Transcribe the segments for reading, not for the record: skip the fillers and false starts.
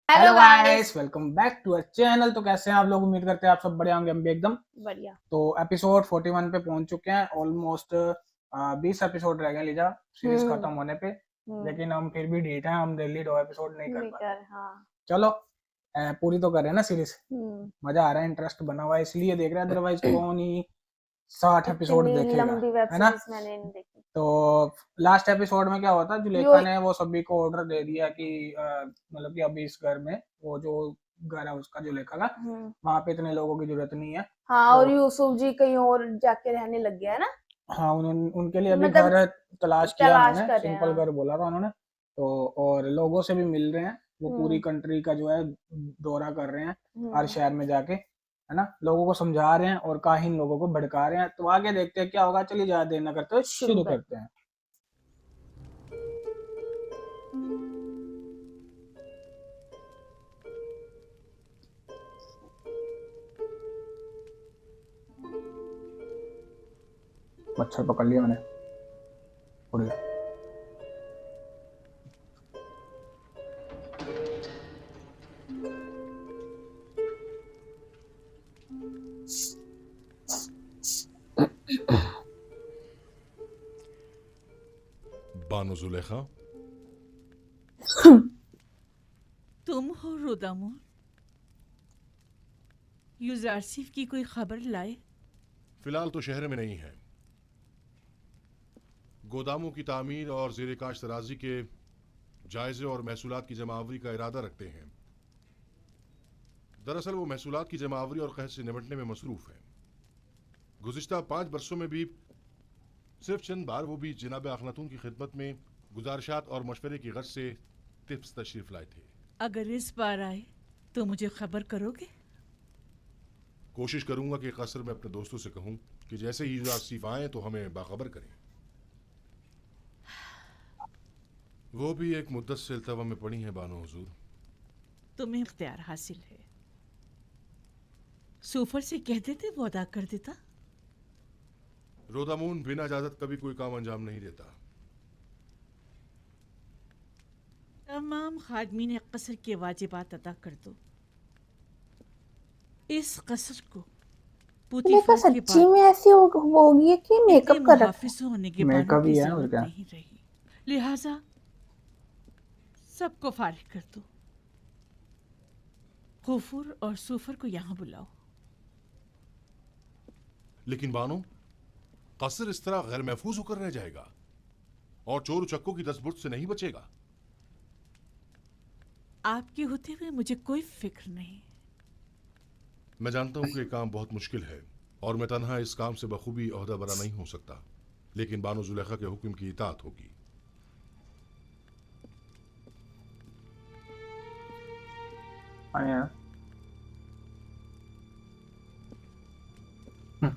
Hello hello guys. Guys, welcome back to our channel. तो कैसे हैं आप लोग? उम्मीद करते हैं आप सब बढ़िया होंगे, हम भी एकदम। बढ़िया। तो एपिसोड 41 पे पहुंच चुके हैं। ऑलमोस्ट 20 एपिसोड रह गए लीजा सीरीज हम्म खत्म होने पे। हम्म लेकिन हम फिर भी ढीठ हैं, हम डेली 2 एपिसोड नहीं कर पाते। मीटर हाँ। चलो, पूरी तो करें ना सीरीज। हम्म मजा आ रहा है, इंटरेस्ट बना हुआ है, इसलिए देख रहे हैं, अदरवाइज कौन ही 60 एपिसोड इतनी देखेगा, लंबी वेब है ना। सीरीज मैंने नहीं देखी। तो लास्ट एपिसोड में क्या हुआ था, यो जुलेखा ने वो सभी को ऑर्डर दे दिया कि मतलब कि अभी इस घर में, वो जो घर है उसका, जुलेखा का, हम्म वहां पे इतने लोगों की जरूरत नहीं है। हाँ, तो और यूसुफ जी कहीं और जाके रहने लग गया है ना। हाँ, उनके लिए अभी मतलब घर तलाश किया तलाश उन्होंने, कर रहे हैं। सिंपल हाँ। घर बोला था उन्होंने। तो और लोगों से भी मिल रहे हैं, वो पूरी हम्म कंट्री का जो है दौरा कर रहे हैं, हर हम्म शहर में जाके, है ना। लोगों को समझा रहे हैं और काहिन लोगों को भड़का रहे हैं। तो आगे देखते हैं क्या होगा। चलिए, ज्यादा देर न करते हुए शुरू शुरू कर। करते हैं। मच्छर पकड़ लिया मैंने, उड़ गया। बानो जुलेखा, तुम हो रुदामुन? यूजारसिफ की कोई खबर लाए? फिलहाल तो शहर में नहीं है। गोदामों की तामीर और ज़ेर काश्त तराजी के जायजे और महसूलात की जमावरी का इरादा रखते हैं। दरअसल वो महसूलात की जमावरी और कहत से निपटने में मसरूफ है। गुज़िश्ता 5 बरसों में भी सिर्फ चंद बार, वो भी जनाब अखनातून की खिदमत में गुजारिशात और मशवरे की गर्ज से टिप्स तशरीफ लाए थे। अगर इस बार आए तो मुझे खबर करोगे? कोशिश करूंगा कि कसर में अपने दोस्तों से कहूं कि जैसे ही यूजारसिफ आए तो हमें बाखबर करें। वो भी एक मुद्दत से इल्तवा में पड़ी हैं बानो हुजूर। तुम्हें इख्तियार हासिल है। सूफर से कह देते, वो अदा कर देता। रोदामून बिना इजाजत कभी कोई काम अंजाम नहीं देता। तमाम खादमीन कसर के वाजिबात अदा कर दो। इस कसर को लेकिन पुतीफर के सच्ची बाद में ऐसी होगी है कि इतने मेकअप कर रखा है। मुहाफिज होने के बानों मेकअप की ही है, और जरूरत क्या। नहीं रही। लिहाजा सबको फारिग कर दो। गफूर और सूफर को यहाँ बुलाओ। लेकिन बानो, कसर इस तरह गैर महफूज होकर रह जाएगा और चोर चक्कों की दस्तबुर्द से नहीं बचेगा। आपके होते हुए मुझे कोई फिक्र नहीं। मैं जानता हूं कि यह काम बहुत मुश्किल है और मैं तन्हा इस काम से बखूबी ओहदा बरा नहीं हो सकता, लेकिन बानो जुलेखा के हुक्म की इताअत होगी।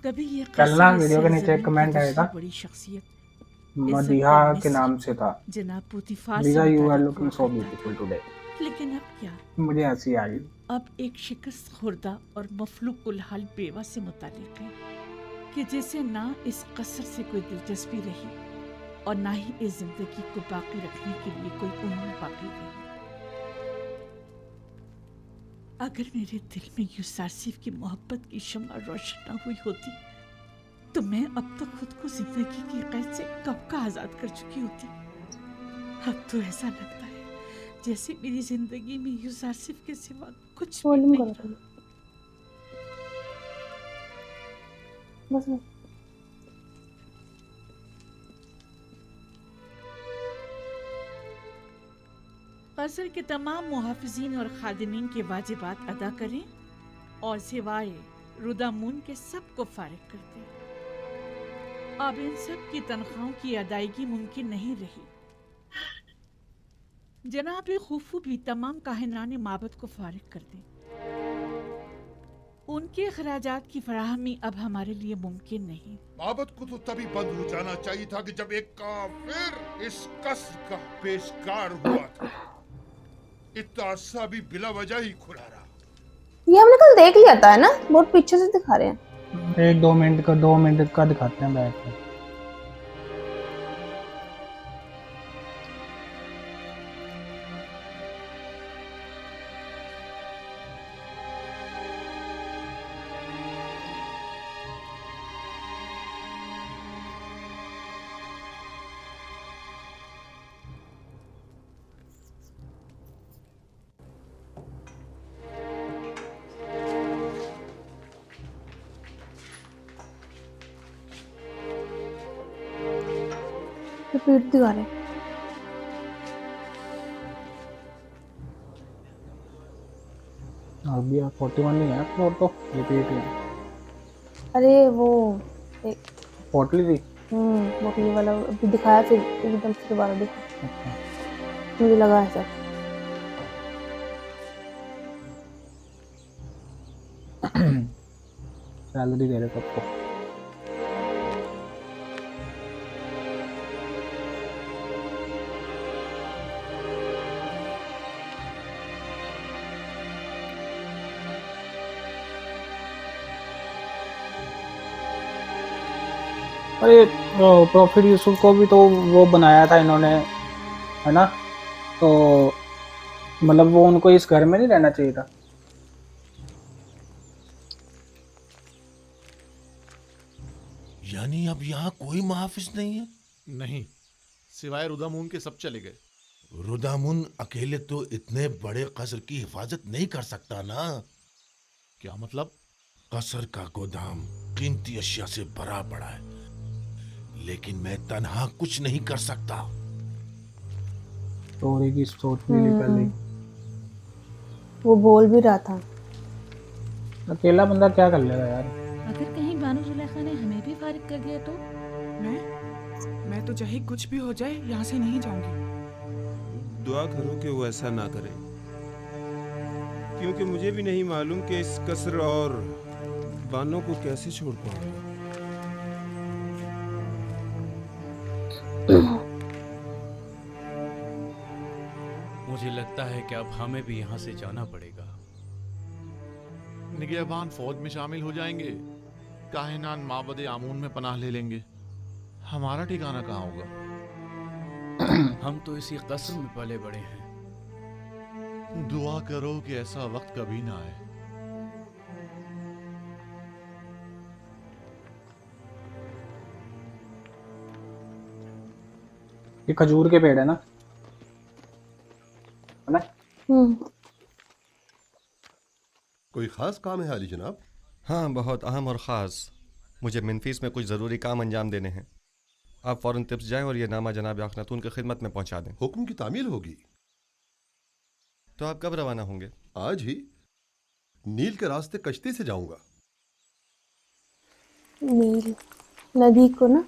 तभी ये कल कसर ना इस वीडियो के नीचे एक सरजमीन की कमेंट आएगा, दूसरी बड़ी शख्सियत मदीहा इज्जत के मिस्र नाम से था, जनाब पुतीफार से लीजा यू आर मुतालिक हुआ लुकिंग सो करता ब्यूटीफुल था। टुडे। लेकिन अब क्या? मुझे हंसी आ गई। अब एक शिकस्त खुर्दा और मफलूक कुल हाल बेवा से मुतालिक है कि जैसे ना इस कसर से कोई दिलचस्पी रही और ना ही इस जिंदगी को बाकी रखने के लिए कोई उम्मीद बाकी रही। अगर मेरे दिल में यूसासिफ की मोहब्बत की शम्मा रोशन न हुई होती तो मैं अब तक खुद को जिंदगी की कैद से कब का आजाद कर चुकी होती। अब तो ऐसा लगता है जैसे मेरी जिंदगी में यूसासिफ के सिवा कुछ भी वॉल्यूम नहीं करो रहा। बस। कसर के तमाम मुहाफिजीन और खादिमीन के वाजिबात अदा करें और सिवाय रुदामून के सबको फारिग कर दें। अब इन सब की तनख्वाहों की अदायगी मुमकिन नहीं रही। जनाब खुफू भी तमाम काहिनान माबद को फारिग कर दें। उनके अखराजात की फराहमी अब हमारे लिए मुमकिन नहीं। माबद को तो तभी बंद हो जाना चाहिए था कि जब एक काफिर इस कसर का पेशकार हुआ था। इतना अरसा भी बिला वजह ही खुला रहा। ये हमने कल देख लिया था, है ना? बहुत पीछे से दिखा रहे हैं। एक 2 मिनट का दिखाते हैं बैठ के। स्पीड दिखा रहे हैं। अभी 41 नहीं है फ्लोर तो रिपीट है। अरे वो एक 40 थी। वो ये वाला अभी दिखाया, फिर एकदम से दोबारा दिखा, अच्छा मुझे लगा ऐसा। सैलरी दे रहे सबको। अरे प्रॉफिट यूसुफ को भी तो वो बनाया था इन्होंने, है ना? तो मतलब वो उनको इस घर में नहीं रहना चाहिए था। यानी अब यहाँ कोई मुहाफिज नहीं है? नहीं, सिवाय रुदामून के सब चले गए। रुदामुन अकेले तो इतने बड़े कसर की हिफाजत नहीं कर सकता ना। क्या मतलब? कसर का गोदाम कीमती अशिया से भरा पड़ा है, लेकिन मैं तन्हा कुछ नहीं कर सकता। चोरी की सोच भी ली पहले ही। वो बोल भी रहा था। अकेला बंदा क्या कर लेगा यार? अगर कहीं बानो जुलेखा ने हमें भी फारिग कर दिया तो? मैं तो चाहे कुछ भी हो जाए यहाँ से नहीं जाऊंगी। दुआ करो कि वो ऐसा ना करे, क्योंकि मुझे भी नहीं मालूम कि इस कसर और बानों को कैसे छोड़ पाऊंगा। मुझे लगता है कि अब हमें भी यहाँ से जाना पड़ेगा। निगहबान फौज में शामिल हो जाएंगे, काहिनान माबद आमून में पनाह ले लेंगे। हमारा ठिकाना कहाँ होगा? हम तो इसी कसर में पले बड़े हैं। दुआ करो कि ऐसा वक्त कभी ना आए। ये खजूर के पेड़ है ना? है ना? कोई खास काम है हाली जनाब? हाँ, बहुत अहम और ख़ास। मुझे मेम्फिस में कुछ ज़रूरी काम अंजाम देने हैं। आप फ़ौरन तिब्स जाएं और ये नामा जनाब अखनातून की खिदमत में पहुंचा दें। हुक्म की तामील होगी। तो आप कब रवाना होंगे? आज ही। नील के रास्ते कश्ती से जाऊंगा। नील नदी को ना?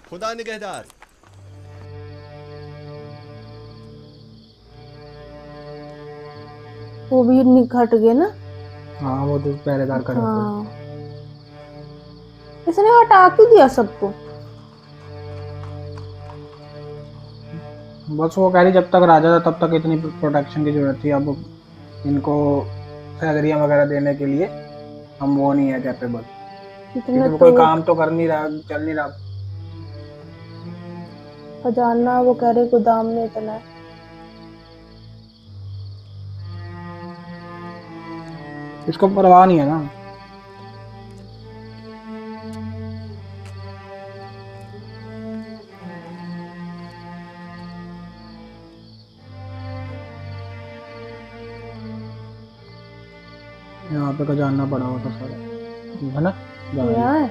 खुदा निगहदार। वो भी घट गए ना? हाँ, वो तो पहरेदार कर रहा था। इसने हटा क्यों दिया सबको? बस वो कह रही जब तक राजा था तब तक इतनी प्रोटेक्शन की जरूरत थी, अब इनको सैलरियां वगैरह देने के लिए हम वो नहीं है कैपेबल। क्योंकि कोई काम तो कर नहीं रहा, चल नहीं रहा। खजाना वो कह रहे गोदाम में इतना है। इसको परवाह नहीं है ना। यहाँ पे खजाना पड़ा हुआ था सारा, है ना? यहाँ है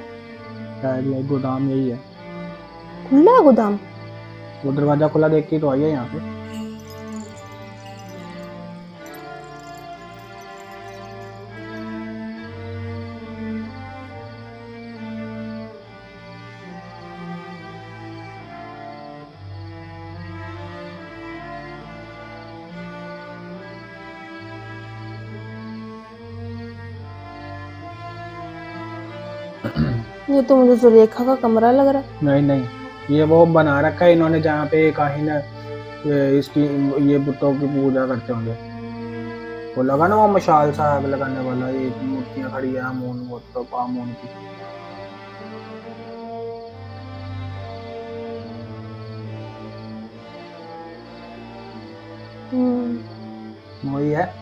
शायद ये गोदाम यही है। खुला है गोदाम? वो दरवाजा खुला देख के तो आई है यहाँ पे। ये तो मुझे जुलेखा का कमरा लग रहा है। नहीं नहीं, ये वो बना रखा है इन्होंने जहाँ पे काहिन इसकी ये बुतों की पूजा करते होंगे। वो लगा ना वो मशाल सा आग लगाने वाला, ये मूर्तियाँ खड़ी है आमून, वो तो आमून की। वही है।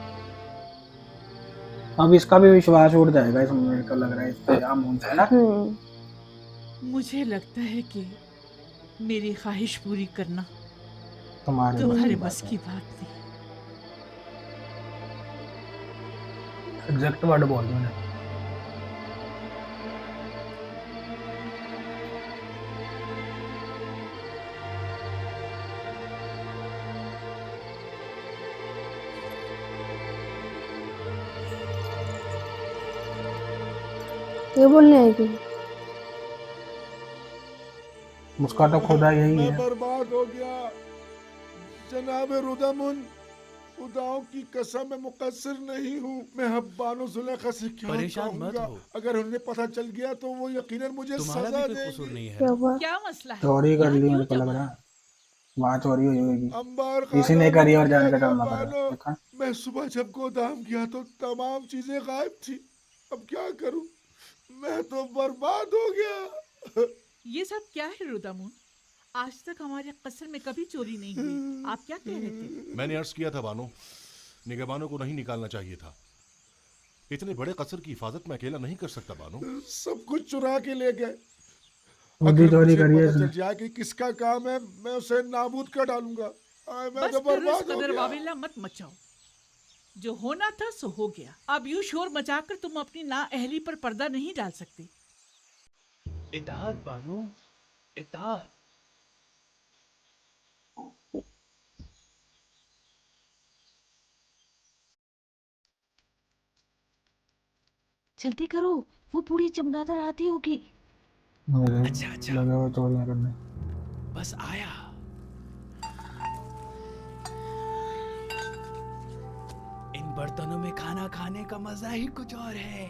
अब इसका भी विश्वास उड़ जाएगा इसमें, मेरे को लग रहा है इस आमून से ना। मुझे लगता है कि मेरी ख्वाहिश पूरी करना तुम्हारे बस की बात नहीं। एग्जैक्ट वर्ड बोल दो ना। ये बोलने आएगी। उसका तो खुदा यही मैं है। बर्बाद हो गया जनाब रुदमुन, खुदाओं की कसम मैं मुकस्सिर नहीं हूँ। मैं अब बानो जुलेखा से क्या परेशान मत कहूँगा? हो। अगर उन्हें पता चल गया तो वो यकीनन मुझे तुम्हारा सजा भी कोई कसूर देंगे। नहीं है क्या ना? हुआ? क्या मसला है? चोरी कर यहाँ ली, क्यों मेरे को लग जमा रहा है? है वहाँ चोरी हुई होगी। अंबार किसी खाना ने करी और लूट जान लिया का गया ड्रामा कर रहा बानो। है। देखा? मैं सुबह जब गोदाम गया तो तमाम चीजें गायब थी। अब क्या करूं? मैं तो बर्बाद हो गया। ये सब क्या है रुदामुन? आज तक हमारे कसर में कभी चोरी नहीं हुई। आप क्या कह रहे थे? मैंने अर्ज किया था बानो, निगहबानों को नहीं निकालना चाहिए था। इतने बड़े कसर की हिफाजत मैं अकेला नहीं कर सकता बानो। सब कुछ चुरा के ले गए। खुद ही अगर चोरी मुझे करी है पता चल इसने। जाए कि किसका काम है, मैं उसे नाबूद कर डालूंगा। मैं बस तो फिर इस बर्बाद हो कदर गया। वावेला मत मचाओ। जो होना था सो हो गया। अब यूं शोर मचाकर तुम अपनी नाअहली पर पर्दा नहीं डाल सकते। इताअत बानो, इताअत। जल्दी करो, वो बूढ़ी चमगादड़ आती होगी। अच्छा अच्छा, लगे हुए चोरियां करने। बस आया। इन बर्तनों में खाना खाने का मजा ही कुछ और है।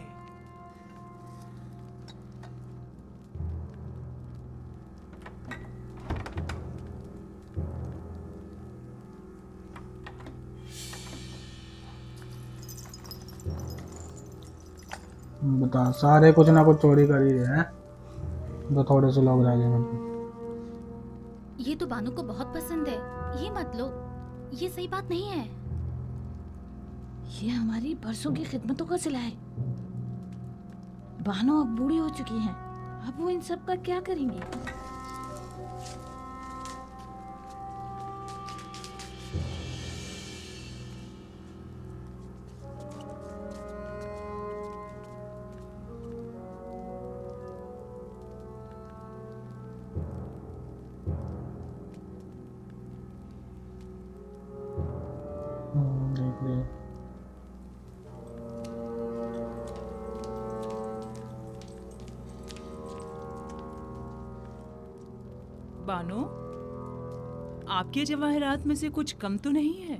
बता, सारे कुछ ना कुछ चोरी कर ही रहे हैं, तो थोड़े से लोग रह जाएंगे। ये तो बानू को बहुत पसंद है, ये मत लो, ये सही बात नहीं है। ये हमारी बरसों की खिदमतों का सिला है। बानो अब बूढ़ी हो चुकी हैं, अब वो इन सब का क्या करेंगी? देख ले। बानो, आपके जवाहरात में से कुछ कम तो नहीं है?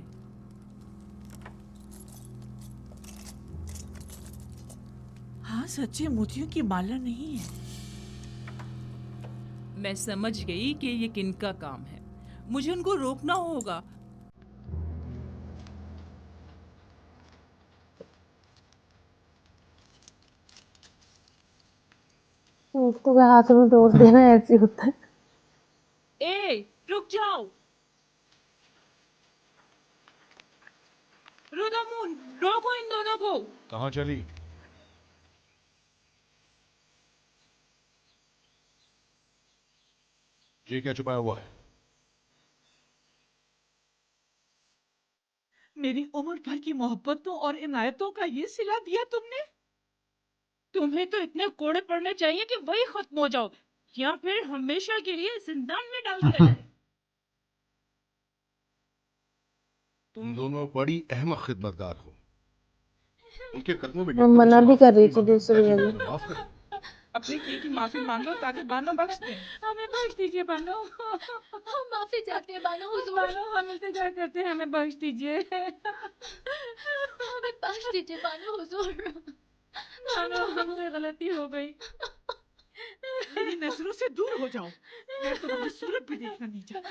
हाँ, सच्चे मोतियों की माला नहीं है। मैं समझ गई कि ये किनका काम है। मुझे उनको रोकना होगा। एक तो क्या हाथ में डोज देना ऐसे होता है। ए, रुक जाओ। रुदामुन, रोको इन दोनों को। कहाँ चली? ये क्या छुपाया हुआ है? मेरी उम्र भर की मोहब्बतों और इनायतों का ये सिला दिया तुमने? तुम्हें तो इतने कोड़े पड़ने चाहिए कि वही खत्म हो जाओ, या फिर हमेशा के लिए जिंदान में डाल दिया जाए। तुम दोनों बड़ी अहमक खिदमतगार हो। उनके कदमों में मैं मना भी कर रही थी दूसरी जगह। माफ कर। अपनी की माफी मांगो ताकि बानो बख्श दे। हमें बख्श दीजिए बानो। हम माफी चाहते हैं बानो, हुजूर। बानो, हम इंतजार करते हैं, हमें बख्श दीजिए। हमें बख्श दीजिए बानो, हुजूर। बानो, हमसे गलती हो गई। मेरी नजरों से दूर हो जाओ, मैं तुम्हारी सूरत भी देखना नहीं चाहता।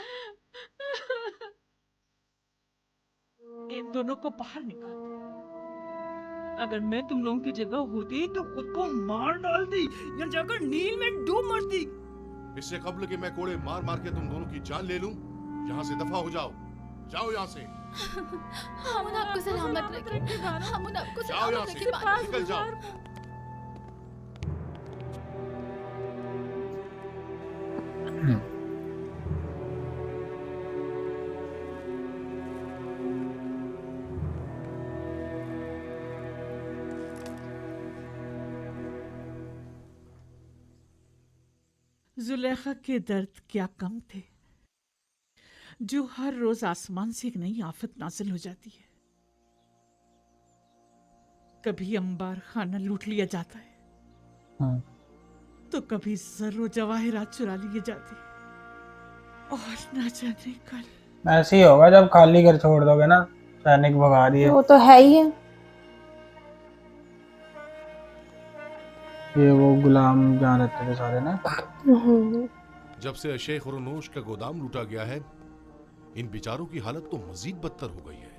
इन दोनों को बाहर निकाल। अगर मैं तुम लोगों की जगह होती तो खुद को मार डालती या जाकर नील में डूब मरती। इससे कबल कि मैं कोड़े मार मार के तुम दोनों की जान ले लूं, यहाँ से दफा हो जाओ। जाओ यहाँ से। हम आपको सलामत रखें। हम आपको जाओ यहाँ सलामत से, रखें। निकल जाओ। जुलेखा के दर्द क्या कम थे, जो हर रोज आसमान से एक नई आफत नाजिल हो जाती है। कभी अंबार खाना लूट लिया जाता है, तो कभी जर्रो जवाहिरात चुरा लिए जाते और ना जाने कल। ऐसे ही होगा जब खाली घर छोड़ दोगे ना, सैनिक भगा दिए। वो तो है ही है। ये वो गुलाम जहाँ रहते थे सारे ना। जब से शेख रुनूश का गोदाम लूटा गया है, इन बेचारों की हालत तो मजीद बदतर हो गई है।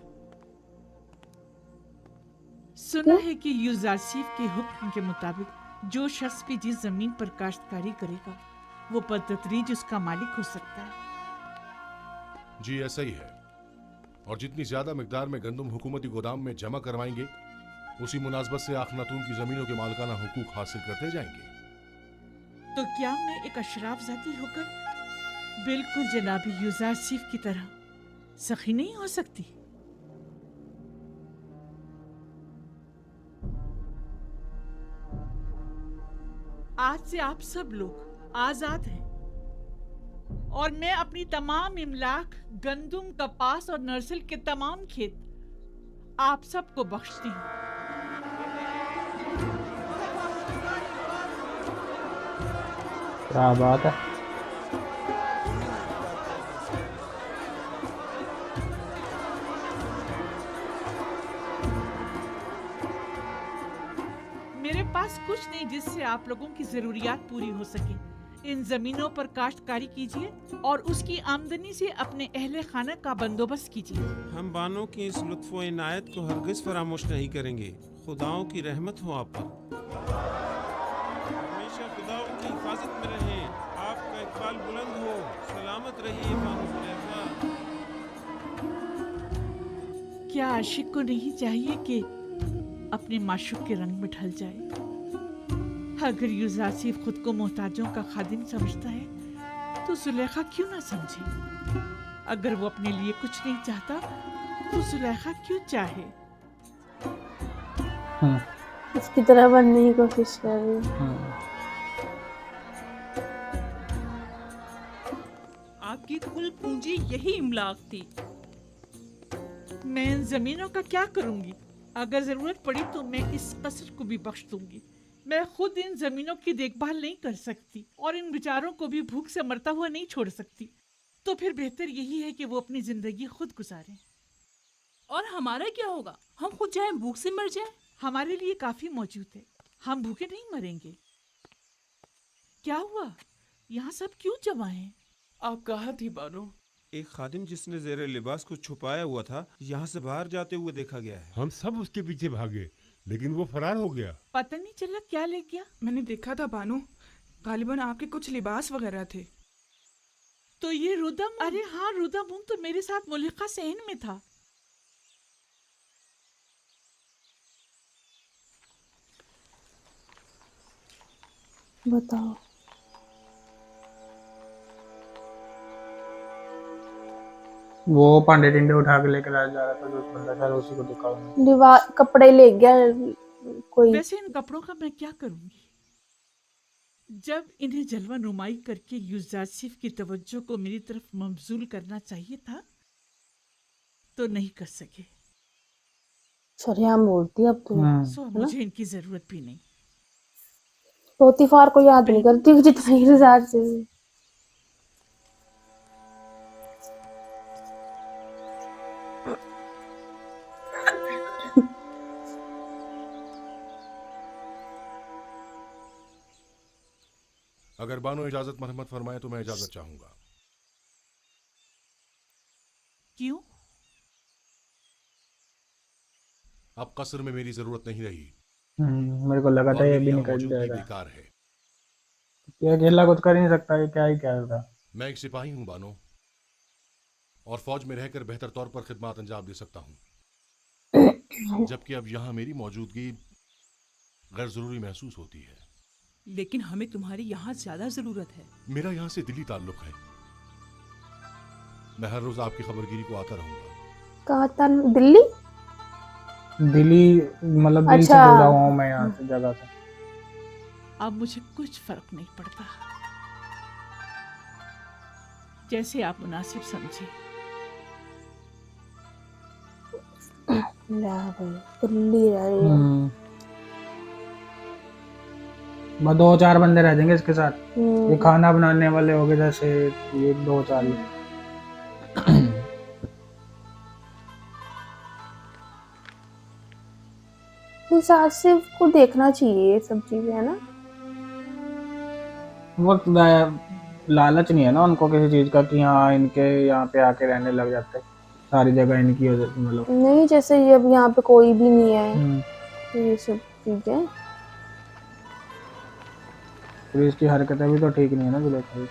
सुना है कि यूजारसीफ के हुक्म के मुताबिक जो शख्स भी जिस जमीन पर काश्तकारी करेगा वो बदतरीज उसका मालिक हो सकता है। जी ऐसा ही है। और जितनी ज्यादा मिकदार में गंदम हुकूमती गोदाम में जमा करवाएंगे, उसी मुनासबत से आखनातून की जमीनों के मालिकाना हुकूक हासिल करते जाएंगे। तो क्या मैं एक अशराफ जाती होकर बिल्कुल जनाबी यूजारसीफ की तरह सखी नहीं हो सकती? आज से आप सब लोग आजाद हैं और मैं अपनी तमाम इमलाक, गंदुम, कपास और नर्सल के तमाम खेत आप सबको बख्शती हूँ। क्या बात है। मेरे पास कुछ नहीं जिससे आप लोगों की जरूरियात पूरी हो सके। इन जमीनों पर काश्तकारी कीजिए और उसकी आमदनी से अपने अहले खाना का बंदोबस्त कीजिए। हम बानों की इस लुत्फ़ व इनायत को हरगिज़ फरामोश नहीं करेंगे। खुदाओं की रहमत हो आप पर। हमेशा खुदाओं की हिफाजत में रहें। आपका इकबाल बुलंद हो। सलामत रहिए बानो ज़ुलेखा। क्या आशिक को नहीं चाहिए कि अपने माशूक के रंग में ढल जाए? अगर यूजारसीफ खुद को मोहताजों का खादिम समझता है तो जुलेखा क्यों ना समझे? अगर वो अपने लिए कुछ नहीं चाहता तो जुलेखा क्यों चाहे? इसकी तरह बनने की कोशिश कर रही है। आपकी कुल पूंजी यही इमलाक थी। मैं इन जमीनों का क्या करूंगी? अगर जरूरत पड़ी तो मैं इस कसर को भी बख्श दूंगी। मैं खुद इन जमीनों की देखभाल नहीं कर सकती और इन बेचारों को भी भूख से मरता हुआ नहीं छोड़ सकती। तो फिर बेहतर यही है कि वो अपनी जिंदगी खुद गुजारें। और हमारा क्या होगा? हम खुद चाहे भूख से मर जाएं। हमारे लिए काफी मौजूद है, हम भूखे नहीं मरेंगे। क्या हुआ? यहाँ सब क्यों जमा हैं? आप कहाँ थी बानो? एक खादिम जिसने ज़ेरे लिबास को छुपाया हुआ था, यहाँ से बाहर जाते हुए देखा गया है। हम सब उसके पीछे भागे, लेकिन वो फरार हो गया। पता नहीं चला क्या ले गया। मैंने देखा था बानो, गालिबन आपके कुछ लिबास वगैरह थे। तो ये रुदम, अरे हाँ रुदम तो मेरे साथ मुल्का सहन में था। बताओ। वो पांडे टिंडे उठा के लेकर जा रहा था जो बंदा, शायद उसी को दिखा उन्होंने। दीवार कपड़े ले गया कोई। वैसे इन कपड़ों का मैं क्या करूंगी? जब इन्हें जलवा नुमाई करके यूजारसीफ की तवज्जो को मेरी तरफ मबजूल करना चाहिए था तो नहीं कर सके। सरियाम बोलती अब तू। सो मुझे इनकी जरूरत भी नहीं। तोतीफार को याद नहीं करती जितना यूजारसीफ। अगर बानो इजाजत मरहमत फरमाए तो मैं इजाजत चाहूंगा। क्यों? अब कसर में मेरी जरूरत नहीं रही। मेरे को लगा था ये भी निकल जाएगा। बेकार है। ये अकेला कुछ कर ही नहीं सकता, ये क्या ही क्या होगा। मैं एक सिपाही हूं बानो, और फौज में रहकर बेहतर तौर पर खिदमत अंजाम दे सकता हूं। जबकि अब यहाँ मेरी मौजूदगी गैर जरूरी महसूस होती है। लेकिन हमें तुम्हारी यहाँ ज्यादा जरूरत है। मेरा यहाँ से दिली ताल्लुक है। मैं हर रोज आपकी खबरगिरी को आता रहूंगा। कहाँ था? दिल्ली? दिल्ली मतलब दिल से जुड़ा हुआ हूँ मैं यहाँ से, जगह से। अब मुझे कुछ फर्क नहीं पड़ता, जैसे आप मुनासिब समझे। ला भाई दिल्ली रही है। बस 2-4 बंदे रह जाएंगे इसके साथ। ये खाना बनाने वाले हो गए जैसे 1-2-4 ही। उस आसिफ को देखना चाहिए ये सब चीजें, है ना। वो लालच नहीं है ना उनको किसी चीज का कि हाँ इनके यहाँ पे आके रहने लग जाते, सारी जगह इनकी हो जाती, मतलब नहीं जैसे ये अब यहाँ पे कोई भी नहीं है तो ये सब चीजें। तो इसकी हरकतें भी तो ठीक नहीं है ना जुलेखा।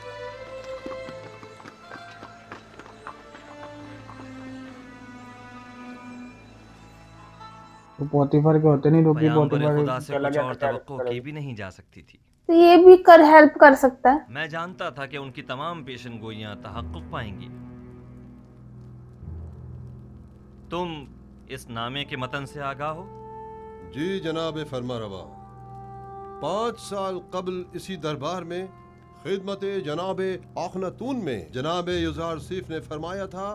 तो पोतीफर के होते नहीं रुकी, पैगंबर पोतीफर खुदा से चला कुछ गया और तो क्या तवक्को की भी नहीं जा सकती थी। तो ये भी कर हेल्प कर सकता है। मैं जानता था कि उनकी तमाम पेशनगोइयां तहक्कुक पाएंगी। तुम इस नामे के मतन से आगाह हो? जी जनाब फरमारवा, 5 साल कबल इसी दरबार में खिदमत जनाब आखनतून में जनाब युजार सीफ ने फरमाया था,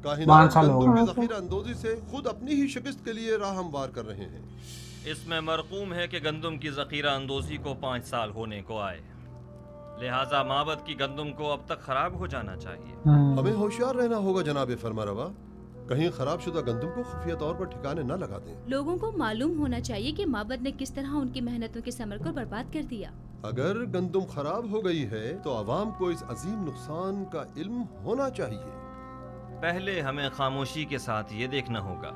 काहिनात गंदम की ज़ख़ीरा अंदोज़ी से खुद अपनी ही शिकस्त के लिए राह हमवार कर रहे हैं। इसमें मरकूम है कि गंदम की ज़ख़ीरा अंदोज़ी को 5 साल होने को आए, लिहाजा माबद की गंदम को अब तक खराब हो जाना चाहिए। हमें होशियार रहना होगा जनाब फरमारवा, कहीं खराब शुदा गंदम को खुफिया तौर पर ठिकाने न लगा दें। लोगों को मालूम होना चाहिए कि माबद ने किस तरह उनकी मेहनतों के समर को बर्बाद कर दिया। अगर गंदम खराब हो गई है तो आवाम को इस अजीम नुकसान का इल्म होना चाहिए। पहले हमें खामोशी के साथ ये देखना होगा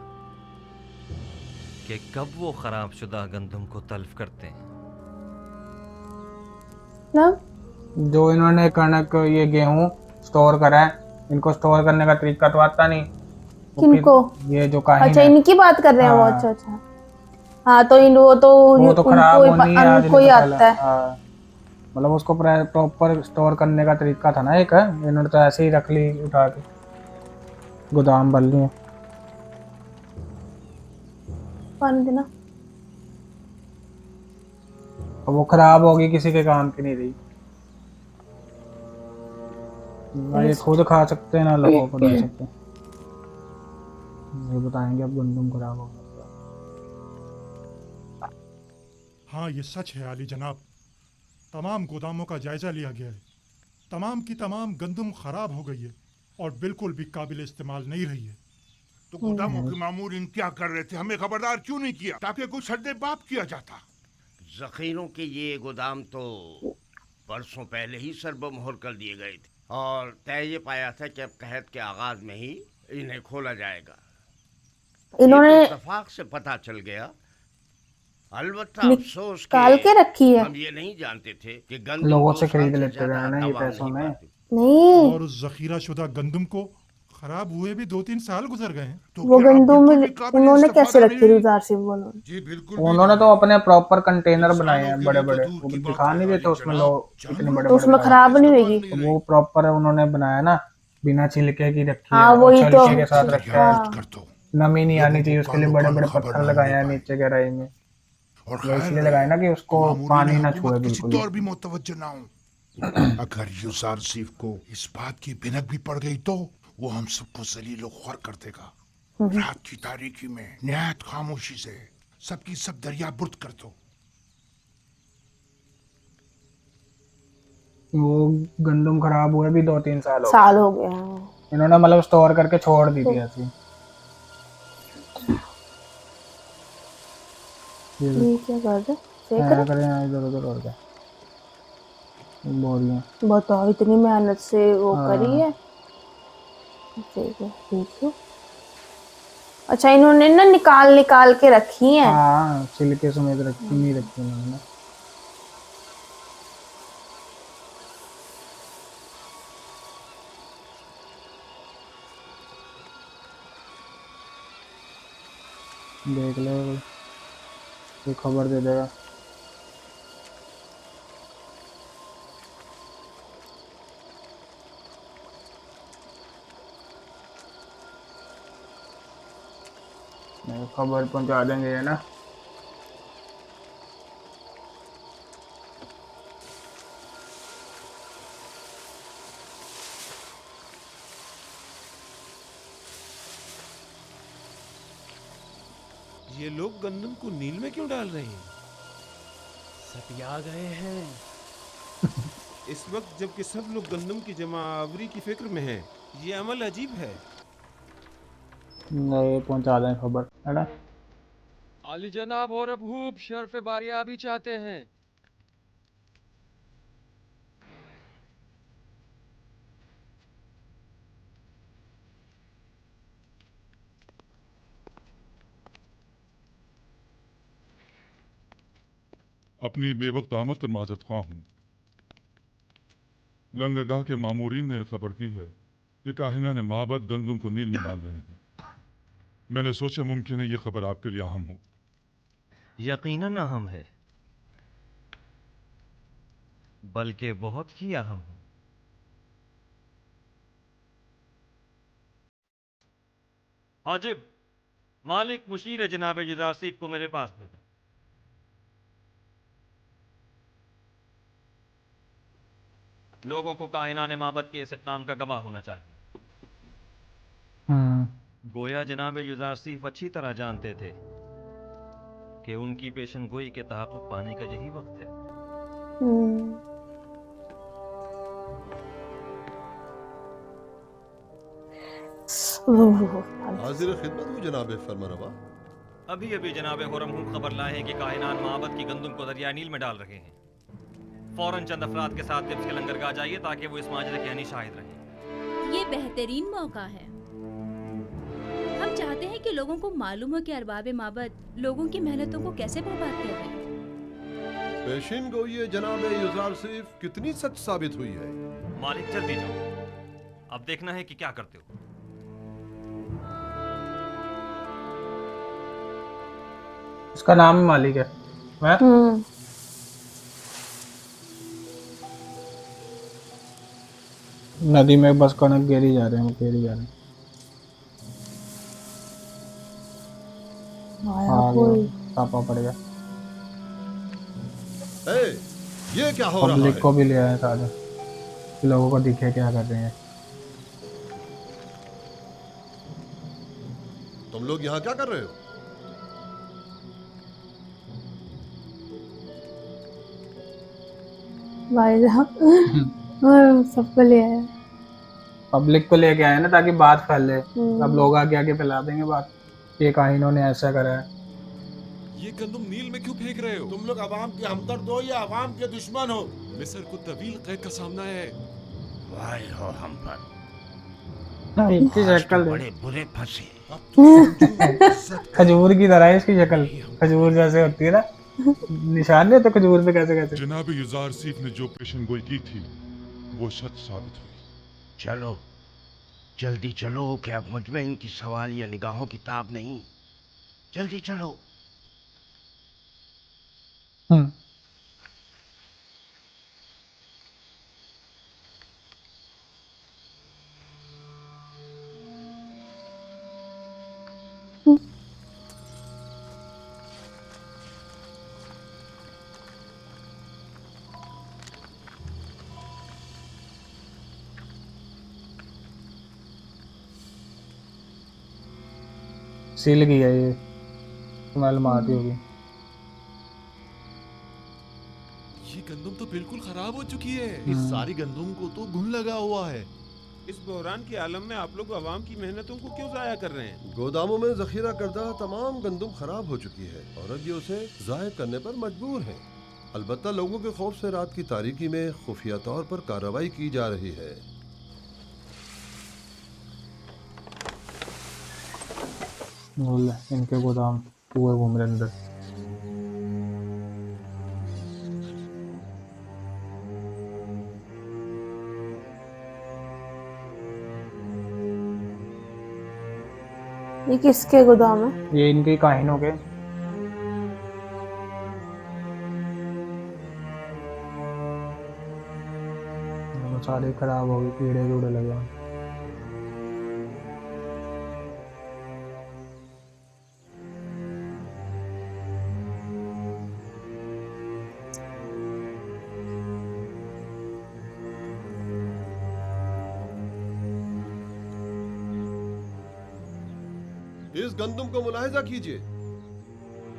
कि कब वो खराब शुदा गंदम को तल्फ करते हैं। जो इन्होंने कणक ये गेहूं स्टोर करा है, इनको स्टोर करने का तरीका तो आता नहीं। किनको? ये जो काहिन अच्छा इनकी बात कर रहे हैं वो। अच्छा अच्छा हाँ तो वो तो खराब होनी है, उनको ही आता है। मतलब उसको प्रॉपर स्टोर करने का तरीका था ना एक, इन्होंने तो ऐसे ही रख ली उठा के, गोदाम भर लिए। पानी देना। और वो खराब होगी किसी के काम की नहीं रही, ना ये खुद खा सकते हैं ना लोगों को दे सकते हैं। ये बताएंगे अब गंदम खराब होगा। हाँ ये सच है आली जनाब, तमाम गोदामों का जायजा लिया गया है, तमाम की तमाम गंदम खराब हो गई है और बिल्कुल भी काबिल इस्तेमाल नहीं रही है। तो गोदामों के मामूरीन क्या कर रहे थे, हमें खबरदार क्यों नहीं किया ताकि कुछ हद बाप किया जाता। जखीरों के ये गोदाम तो बरसों पहले ही सरबमोहर कर दिए गए थे और तय ये पाया था कि अब कहत के आगाज में ही इन्हें खोला जाएगा। इन्होंने इत्तेफाक से पता चल गया, अलबत्ता अफसोस के रखी है। हम ये नहीं जानते थे कि गंदम लोगों से खरीद लेते हैं ना ये पैसों में। नहीं और जखीरा शुदा गंदम को खराब हुए भी 2-3 साल गुजर गए हैं। तो वो गंदम उन्होंने कैसे रखी रुजार से बोलो। जी बिल्कुल उन्होंने तो अपने प्रॉपर कंटेनर बनाए हैं बड़े बड़े, वो दिखा नहीं देते उसमें लोग इतने बड़े। तो उसमें खराब नहीं होगी। वो प्रॉपर उन्होंने बनाया ना, बिना छिलके की रखी है। हाँ वही तो के साथ रखा है, नमी नहीं आनी चाहिए उसके लिए बड़े बड़े पत्थर लगाए हैं नीचे गहराई में, इसलिए लगाए ना कि उसको पानी ना छुए बिल्कुल। और भी मुतवज्जो ना हो। अगर युजार सीफ को इस बात की भिनक भी पड़ गई तो वो हम सबको जलील और ख्वार कर देगा। रात की तारीकी में निहायत खामोशी से सबकी सब दरिया बुर्द कर दो। वो गंदम खराब हुए भी 2-3 साल हो गए। इन्होंने मतलब स्टोर करके छोड़ दी थी ऐसी। ये क्या कर रहे? कर रहे हैं इधर उधर और क्या बोरियां। बताओ इतनी मेहनत से वो करी है। देखो अच्छा इन्होंने ना निकाल के रखी हैं। हाँ छिलके समेत रखी नहीं रखी उन्होंने। देख लो कोई खबर दे देगा। खबर पहुंचा देंगे है ना। ये लोग गंदम को नील में क्यों डाल रहे हैं? सतिया गए हैं। इस वक्त जबकि सब लोग गंदम की जमा आवरी की फिक्र में हैं, ये अमल अजीब है। नहीं पहुंचा दें खबर, है ना? अली जनाब और अबूब शर्फ बारिया भी चाहते हैं। अपनी बेवक्त आमद पर माजरत ख्वाह हूँ। लंगरगाह के मामूरीन ने खबर की है कि काहिना ने माबद गंदुम को नील में डाल रहे हैं। मैंने सोचा मुमकिन है ये खबर आपके लिए अहम हो। यकीनन अहम है, बल्कि बहुत ही अहम है। हाजिब, मालिक मुशीर जनाब जुदासीब को मेरे पास भेजा। लोगों को काहिनाने माबद के इस इक़दाम का गवाह होना चाहिए। गोया जनाब युजारसीफ अच्छी तरह जानते थे कि उनकी पेशन गोई के तहक़्क़ुक़ पाने का यही वक्त है। हाजिर खिदमत हूँ जनाब फरमारवा। अभी अभी जनाब हुरम खबर लाए हैं कि काहिनान माबद की गंदुम को दरिया नील में डाल रहे हैं। फौरन चंद अफराद के साथ तिब्स के लंगरगाह जाइए ताकि वो इस माजरे के यानी शाहिद रहें। ये बेहतरीन मौका है। हम चाहते हैं कि लोगों को मालूम हो कि अरबाब माबद लोगों की मेहनतों को कैसे बर्बाद कर रहे हैं। पेशिन गोई जनाब युजारसीफ कितनी सच साबित हुई है। मालिक जल्दी जाओ, अब देखना है कि क्या करते हो। इसका नाम ही मालिक है। मैं नदी में बस कनक गेरी जा रहे हैं, गेरी जा रहे हैं। पापा पड़ेगा। ये क्या हो रहा है? पब्लिक को भी ले आए साथ, लोगों को दिखे क्या कर रहे हैं। तुम लोग यहाँ क्या कर रहे हो? भाई साहब सबको ले आया, पब्लिक को लेके आए ना ताकि बात फैले। अब लोग आगे आगे फैला देंगे बात, ये काहिनों ने ऐसा करा है। ये गंदुम नील में क्यों फेंक रहे हो? तुम लोग अवाम के हमदर्द हो या अवाम के दुश्मन हो? मिस्र को तवील कैद का सामना है। वाह हो हम पर इनकी शक्ल बड़े बुरे फंसे। खजूर की तरह है इसकी शक्ल, खजूर जैसे होती है ना, निशान नहीं तो खजूर पे कैसे कैसे। जनाब युजारसीफ ने जो पेशन गोई की थी वो सच साबित हुई। चलो जल्दी चलो कि अब मुझ में इनकी सवाल या निगाहों की ताब नहीं। जल्दी चलो। सील गई है ये, स्मेल मारती होगी। ये गंदुम तो बिल्कुल खराब हो चुकी है। इस सारी गंदुम को तो घुन लगा हुआ है। इस बहरान के आलम में आप लोग अवाम की मेहनतों को क्यों जाया कर रहे हैं? गोदामों में जखीरा करदा तमाम गंदम खराब हो चुकी है और अब ये उसे जाहिर करने पर मजबूर है। अलबत्ता लोगों के खौफ से रात की तारीकी में खुफिया तौर पर कार्रवाई की जा रही है। इनके गोदाम पूरे घूम रहे अंदर। ये किसके गोदाम है? ये इनके काहिनों के। सारे खराब हो गए, कीड़े कूड़े लगे हैं। इस गंदम को मुलाहिजा कीजिए।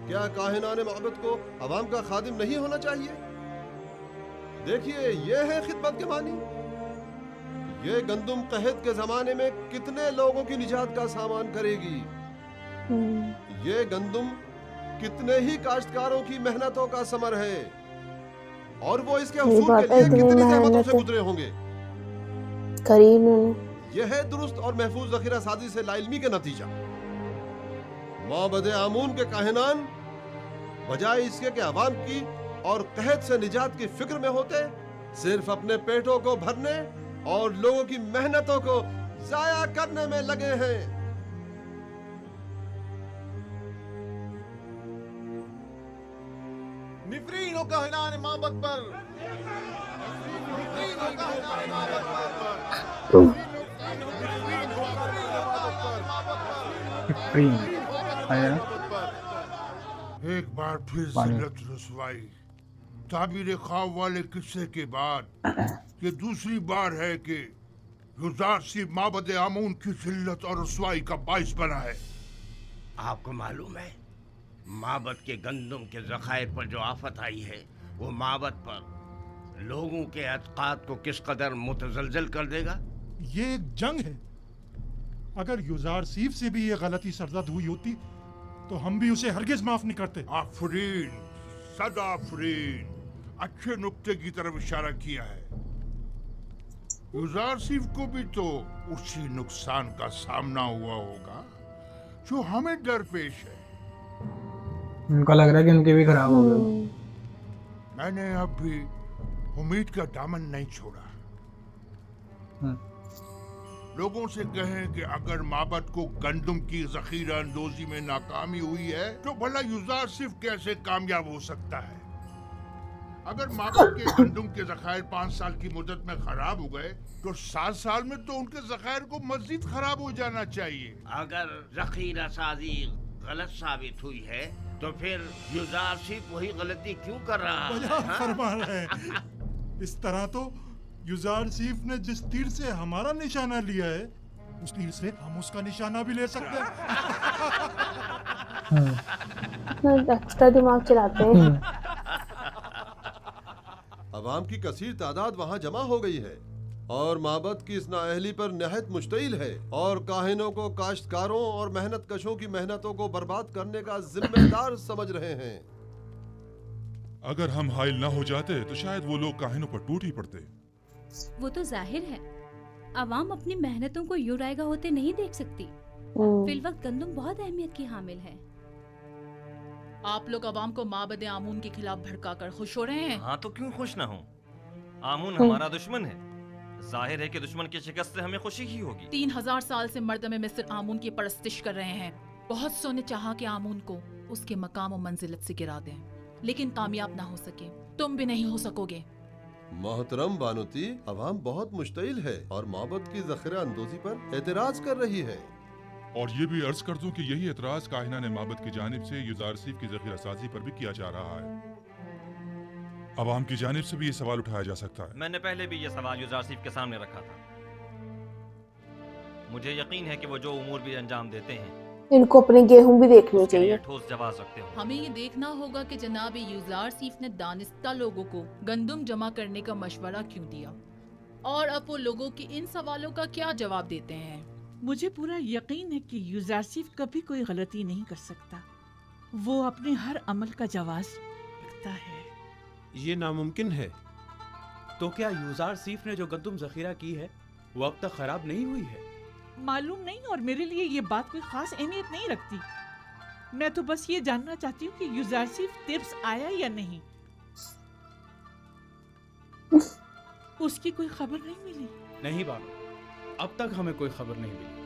क्या काहिनान माबद को अवाम का खादिम नहीं होना चाहिए? देखिए, ये है खिदमत के मानी। ये गंदुम कहत के जमाने में कितने लोगों की निजात का सामान करेगी। ये गंदुम कितने ही काश्तकारों की मेहनतों का समर है, और वो इसके हसूल के लिए कितनी ज़हमतों से गुजरे होंगे। यह है दुरुस्त और महफूज ज़खीरा साजी से लाइल्मी के नतीजा। माबद आमून के काहिनान बजाय इसके कि अवाम की और कहत से निजात की फिक्र में होते, सिर्फ अपने पेटों को भरने और लोगों की मेहनतों को जाया करने में लगे हैं। निफरीन हो काहिनान माबद पर, एक बार फिर जिल्लत रसवाई। ताबीर ख्वाब वाले किस्से के बाद ये दूसरी बार है कि युज़ारसीफ माबद आमून की जिल्लत और रसवाई का बाइस बना है। आपको मालूम है, माबद के गंदुम के ज़खायर पर जो आफत आई है, वो माबद पर लोगों के अतकाद को किस कदर मुतज़लज़ल कर देगा। ये एक जंग है। अगर युज़ारसीफ से भी ये गलती सरजद हुई होती तो हम भी उसे हरगिज माफ नहीं करते। आफरीन, सदा आफरीन, अच्छे नुक्ते की तरफ इशारा किया है। युज़ारसीफ को भी तो उसी नुकसान का सामना हुआ होगा जो हमें दरपेश है। उनका लग रहा है कि उनके भी खराब हो गए। मैंने अब भी उम्मीद का दामन नहीं छोड़ा। लोगों से कहें कि अगर माबद को गंदुम की जखीरा अंदोजी में नाकामी हुई है तो भला युज़ारसीफ कैसे कामयाब हो सकता है। अगर माबद के गंदुम के जखायर 5 साल की मुद्दत में खराब हो गए तो 7 साल में तो उनके जखायर को मजीद खराब हो जाना चाहिए। अगर जखीरा साजी गलत साबित हुई है तो फिर युज़ारसीफ वही गलती क्यों कर रहा है? फरमा रहे हैं। इस तरह तो युज़ारसीफ ने जिस तीर से हमारा निशाना लिया है, उस तीर से हम उसका निशाना भी ले सकते हैं। एक्स्ट्रा दिमाग चलाते हैं। अवाम की कसीर तादाद वहाँ जमा हो गई है और माबद की इस नाअहली पर नहायत मुश्तइल है, और काहिनों को काश्तकारों और मेहनत कशों की मेहनतों को बर्बाद करने का जिम्मेदार समझ रहे हैं। अगर हम हाइल न हो जाते तो शायद वो लोग काहिनों पर टूट ही पड़ते। वो तो जाहिर है, अवाम अपनी मेहनतों को यूं रायगा होते नहीं देख सकती। फिलवक्त गंदुम बहुत अहमियत की हामिल है। आप लोग अवाम को माबद आमून के खिलाफ भड़काकर खुश हो रहे हैं। हाँ तो क्यों खुश ना हो? आमून हमारा दुश्मन है। जाहिर है कि दुश्मन की शिकस्त से हमें खुशी ही होगी। 3000 साल से मर्दमे मिस्र आमून की परस्तिश कर रहे हैं। बहुत सो ने चाहा कि आमून को उसके मकाम और मंजिलत से गिरा दें, लेकिन कामयाब ना हो सके। तुम भी नहीं हो सकोगे। मोहतरम बानुती, अवाम बहुत मुश्तइल है और माबद की ज़खीरा अंदोजी पर एतराज कर रही है। और ये भी अर्ज कर दूं कि यही एतराज काहिनान माबद की जानिब से युज़ारसीफ की ज़खीरा साजी पर भी किया जा रहा है। अवाम की जानिब से भी ये सवाल उठाया जा सकता है। मैंने पहले भी ये सवाल युज़ारसीफ के सामने रखा था। मुझे यकीन है कि वो जो उमूर भी अंजाम देते हैं, इनको अपने गेहूं भी देखने चाहिए। ठोस जवाब रखते हो। हमें ये देखना होगा कि जनाब युज़ारसीफ ने दानिस्ता लोगों को गंदुम जमा करने का मशवरा क्यों दिया, और अब वो लोगों के इन सवालों का क्या जवाब देते हैं। मुझे पूरा यकीन है कि युज़ारसीफ कभी कोई गलती नहीं कर सकता। वो अपने हर अमल का जवाब रखता है। ये नामुमकिन है। तो क्या युज़ारसीफ ने जो गंदुम ज़खीरा की है वो अब तक खराब नहीं हुई है? मालूम नहीं, और मेरे लिए ये बात कोई खास अहमियत नहीं रखती। मैं तो बस ये जानना चाहती हूँ कि युज़ारसीफ तिब्स आया या नहीं। उसकी कोई खबर नहीं मिली। नहीं बानो, अब तक हमें कोई खबर नहीं मिली।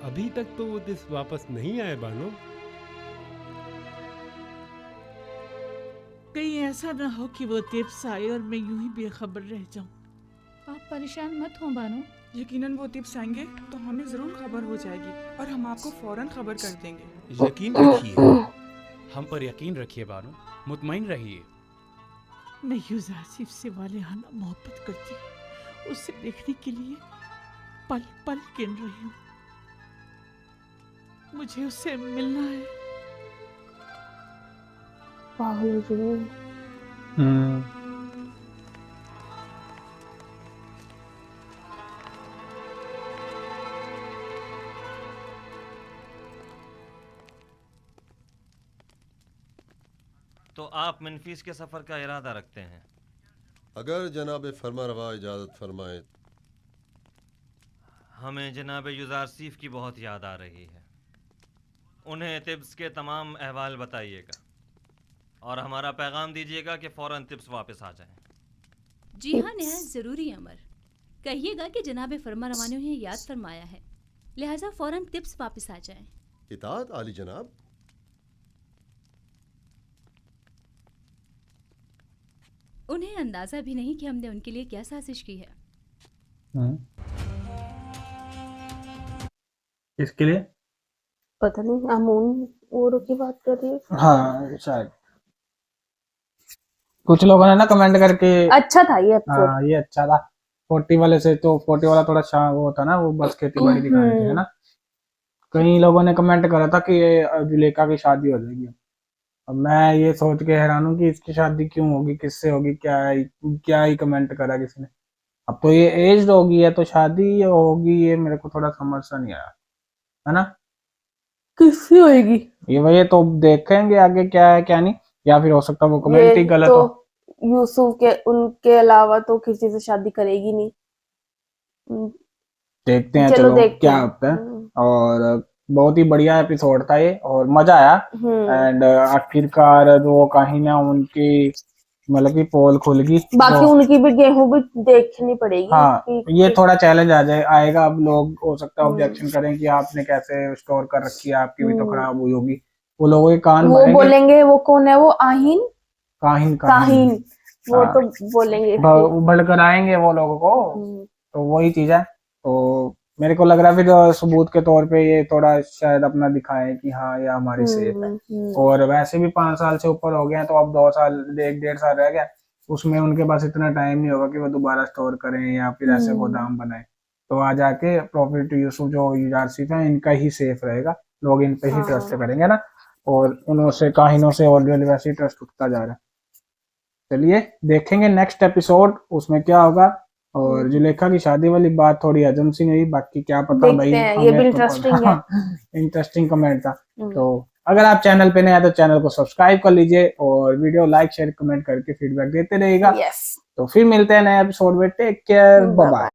अभी तक तो वो दिस वापस नहीं आए बानो। कहीं ऐसा ना हो कि वो तिब्स आए और मैं यूं ही बेखबर रह जाऊं। आप परेशान मत हो बानो। यकीनन वो तिब्स आएंगे तो हमें जरूर खबर हो जाएगी और हम आपको फौरन खबर कर देंगे। यकीन रखिए। हम पर यकीन रखिए बानो, मुतमईन रहिए। मैं युज़ारसीफ से वालिहाना मोहब्बत करती हूँ। उसे देखने के लिए पल पल गिन रही हूँ। मुझे उससे मिलना है। पागल हो चुकी हूँ। तो आप मेन्फिस के सफर का इरादा रखते हैं? अगर जनाब फरमा रवा इजाजत फरमाए। हमें जनाब युजारसीफ की बहुत याद आ रही है। उन्हें तिब्स के तमाम अहवाल बताइएगा और हमारा पैगाम दीजिएगा कि फौरन तिब्स वापस आ जाएं। जी हाँ, निहायत जरूरी अमर। कहिएगा कि जनाब फरमा रवा ने उन्हें याद फरमाया है, लिहाजा फौरन तिब्स वापस आ जाएं। इताअत आली जनाब। उन्हें अंदाजा भी नहीं कि हमने उनके लिए क्या साजिश की है। किसके लिए? पता नहीं, अमून औरों की बात कर रही है। हाँ शायद कुछ लोगों ने ना कमेंट करके अच्छा था ये एपिसोड। हाँ ये अच्छा था। 40 वाले से तो 40 वाला थोड़ा वो होता ना, वो बस खेती बाड़ी दिखा रहे थे है ना। कई लोगों ने कमेंट करा था कि ये जुलेखा की शादी हो जाएगी। अब मैं ये सोच के हैरान हूँ कि इसकी शादी क्यों होगी, किससे होगी, क्या ही कमेंट करा किसी ने। अब तो ये एज्ड होगी है तो शादी होगी, ये मेरे को थोड़ा समझ सा नहीं आया है ना। किससे होगी ये तो देखेंगे आगे क्या है क्या नहीं, या फिर हो सकता है वो कमेंट ही गलत हो। यूसुफ के उनके अलावा तो किसी से शादी करेगी नहीं। देखते हैं चलो क्या होता है। और बहुत ही बढ़िया एपिसोड था ये और मजा आया। एंड आखिरकार वो कहीं ना उनकी मतलब की पोल खुल गई। बाकी उनकी भी गेहूं भी देखनी पड़ेगी। हाँ ये थोड़ा चैलेंज आएगा। अब लोग हो सकता है ऑब्जेक्शन करें कि आपने कैसे स्टोर कर रखी है, आपकी भी तो खराब हुई होगी। वो लोगों के कान वो बोलेंगे वो कौन है, वो आहीन काहीन वो तो बोलेंगे, भड़कर आएंगे वो लोगों को। तो वही चीज है। तो मेरे को लग रहा है फिर सबूत के तौर पे ये थोड़ा शायद अपना दिखाएं कि हाँ ये हमारी सेफ है। और वैसे भी 5 साल से ऊपर हो गए हैं तो अब 2 साल 1-1.5 साल रह गया, उसमें उनके पास इतना टाइम नहीं होगा कि वो दोबारा स्टोर करें या फिर ऐसे गोदाम बनाए। तो आ जाके प्रॉफिट यूसुफ जो यूजारसीफ है इनका ही सेफ रहेगा, लोग इन पे ही ट्रस्ट करेंगे ना। और उनसे काहिनों से ऑलरेडी वैसे ही ट्रस्ट उठता जा रहा है। चलिए देखेंगे नेक्स्ट एपिसोड उसमें क्या होगा। और जुलेखा की शादी वाली बात थोड़ी हजम सी नहीं, बाकी क्या पता भाई, ये भी इंटरेस्टिंग है। इंटरेस्टिंग कमेंट था। तो अगर आप चैनल पे नए हैं तो चैनल को सब्सक्राइब कर लीजिए और वीडियो लाइक शेयर कमेंट करके फीडबैक देते रहिएगा। yes. तो फिर मिलते हैं नए एपिसोड में। Take care, bye bye.